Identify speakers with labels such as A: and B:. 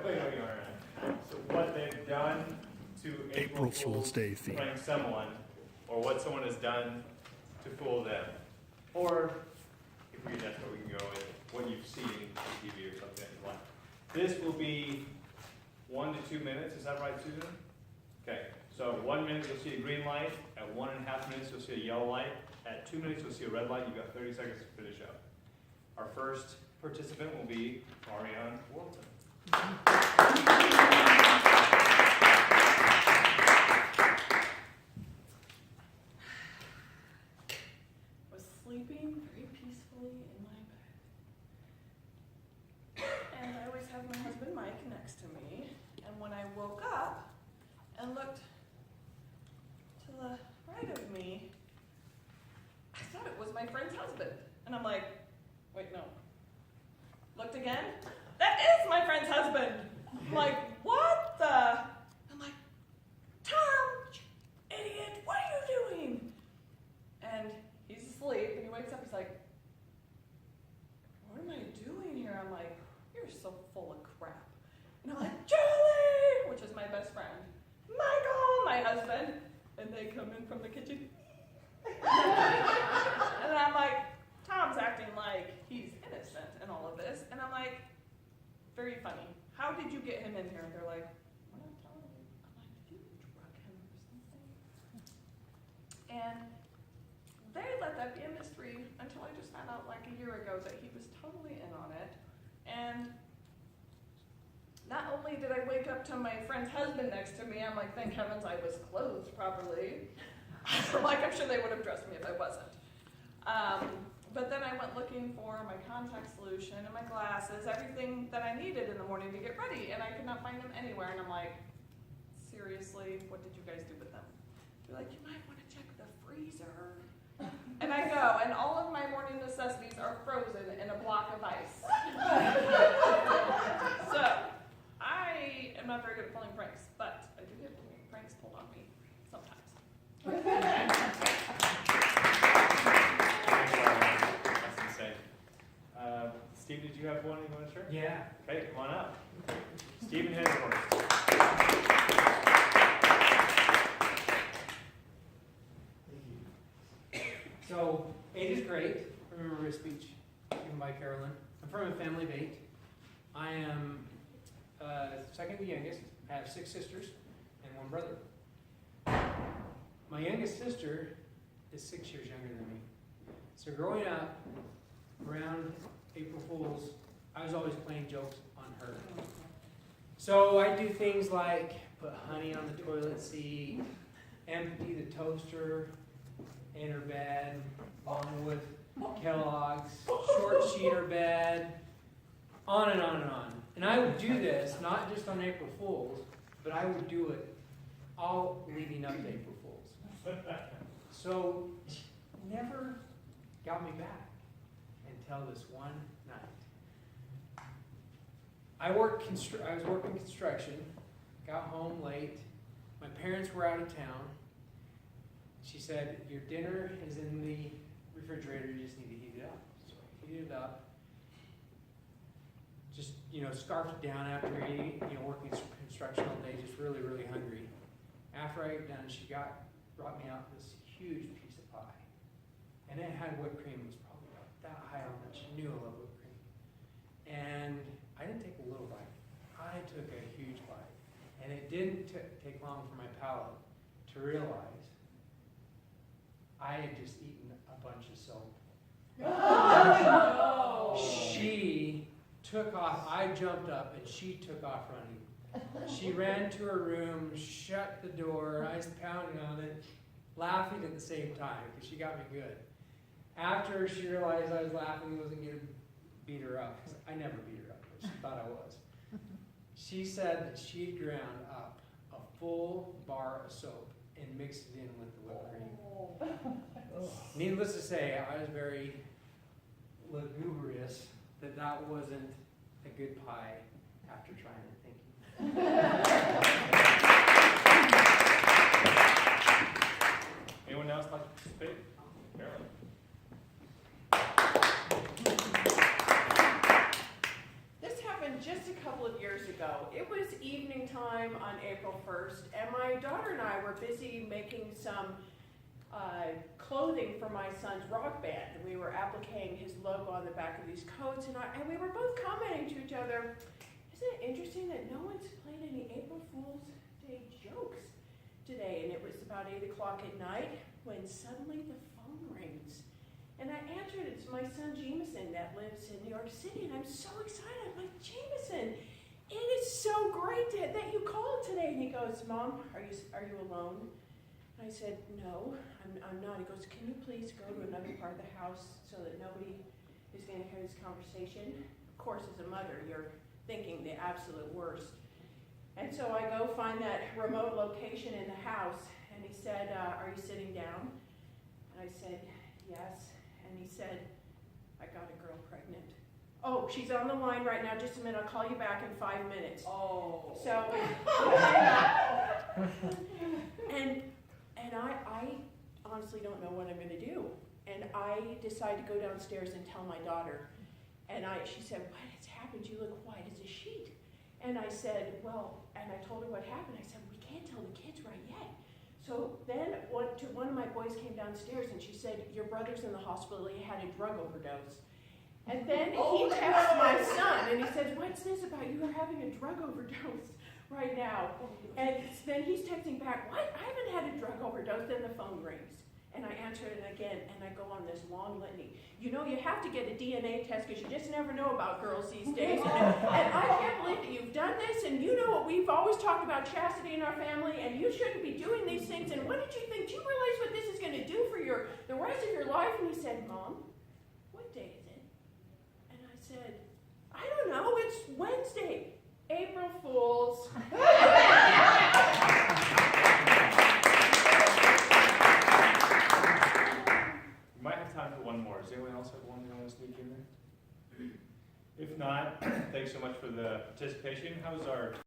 A: So what they've done to
B: April Fool's Day theme.
A: prank someone, or what someone has done to fool them. Or, if we that's what we can go with, what you've seen on TV or something like that. This will be 1 to 2 minutes, is that right, Susan? Okay, so 1 minute you'll see a green light, at 1.5 minutes you'll see a yellow light, at 2 minutes you'll see a red light, you've got 30 seconds to finish up. Our first participant will be Marianne Walton.
C: Was sleeping very peacefully in my bed. And I always have my husband Mike next to me. And when I woke up and looked to the right of me, I thought it was my friend's husband. And I'm like, wait, no. Looked again, that is my friend's husband. I'm like, what the? I'm like, Tom, idiot, what are you doing? And he's asleep, and he wakes up, he's like, what am I doing here? I'm like, you're so full of crap. And I'm like, Julie, which is my best friend, Michael, my husband, and they come in from the kitchen. And I'm like, Tom's acting like he's innocent in all of this, and I'm like, very funny. How did you get him in here? And they're like, we're not telling you. I'm like, did you drug him or something? And they let that be a mystery until I just found out like a year ago that he was totally in on it. And not only did I wake up to my friend's husband next to me, I'm like, thank heavens I was clothed properly. Like, I'm sure they would have dressed me if I wasn't. But then I went looking for my contact solution and my glasses, everything that I needed in the morning to get ready, and I could not find them anywhere. And I'm like, seriously, what did you guys do with them? They're like, you might want to check the freezer. And I go, and all of my morning necessities are frozen in a block of ice. So, I am not very good at pulling pranks, but I do get pranks pulled on me sometimes.
A: That's insane. Steve, did you have one you want to share?
D: Yeah.
A: Okay, come on up. Stephen Hensworth.
D: So, 8 is great. I remember a speech given by Carolyn. I'm from a family of 8. I am second to youngest. I have 6 sisters and 1 brother. My youngest sister is 6 years younger than me. So growing up around April Fool's, I was always playing jokes on her. So I do things like put honey on the toilet seat, empty the toaster in her bed, along with Kellogg's, short sheet her bed, on and on and on. And I would do this, not just on April Fool's, but I would do it all leading up to April Fool's. So, never got me back until this one night. I was working construction, got home late. My parents were out of town. She said, your dinner is in the refrigerator, you just need to heat it up. So I heated it up. Just, scarfed it down after eating, working construction all day, just really, really hungry. After I ate done, she brought me out this huge piece of pie. And it had whipped cream, it was probably about that high on it. She knew I love whipped cream. And I didn't take a little bite. I took a huge bite. And it didn't take long for my palate to realize I had just eaten a bunch of soap.
C: Oh, no.
D: She took off, I jumped up and she took off running. She ran to her room, shut the door, I was pounding on it, laughing at the same time because she got me good. After she realized I was laughing, I wasn't going to beat her up, because I never beat her up, but she thought I was. She said that she'd ground up a full bar of soap and mixed it in with the whipped cream. Needless to say, I was very lugubrious that wasn't a good pie after trying it. Thank you.
A: Anyone else like to participate? Carolyn.
C: This happened just a couple of years
B: years ago. It was evening time on April 1st, and my daughter and I were busy making some clothing for my son's rock band. We were appliquing his logo on the back of these coats, and we were both commenting to each other, isn't it interesting that no one's played any April Fool's Day jokes today? And it was about 8 o'clock at night when suddenly the phone rings. And I answered, it's my son Jameson that lives in New York City, and I'm so excited. I'm like, Jameson, it is so great that you called today. And he goes, Mom, are you alone? And I said, no, I'm not. He goes, can you please go to another part of the house so that nobody is going to hear this conversation? Of course, as a mother, you're thinking the absolute worst. And so I go find that remote location in the house, and he said, are you sitting down? And I said, yes. And he said, I got a girl pregnant. Oh, she's on the line right now. Just a minute. I'll call you back in 5 minutes.
C: Oh.
B: So, and I honestly don't know what I'm going to do. And I decided to go downstairs and tell my daughter. And she said, what has happened? You look white as a sheet. And I said, well, and I told her what happened. I said, we can't tell the kids right yet. So then one of my boys came downstairs and she said, your brother's in the hospital, he had a drug overdose. And then he texts my son and he says, what's this about you are having a drug overdose right now? And then he's texting back, what? I haven't had a drug overdose. Then the phone rings. And I answer it again, and I go on this long litany. You know, you have to get a DNA test because you just never know about girls these days. And I can't believe that you've done this, and you know what we've always talked about chastity in our family, and you shouldn't be doing these things. And what did you think? Do you realize what this is going to do for the rest of your life? And he said, Mom, what day is it? And I said, I don't know. It's Wednesday, April Fool's.
A: We might have time for one more. Does anyone else have one they want to sneak in there? If not, thanks so much for the participation. How's our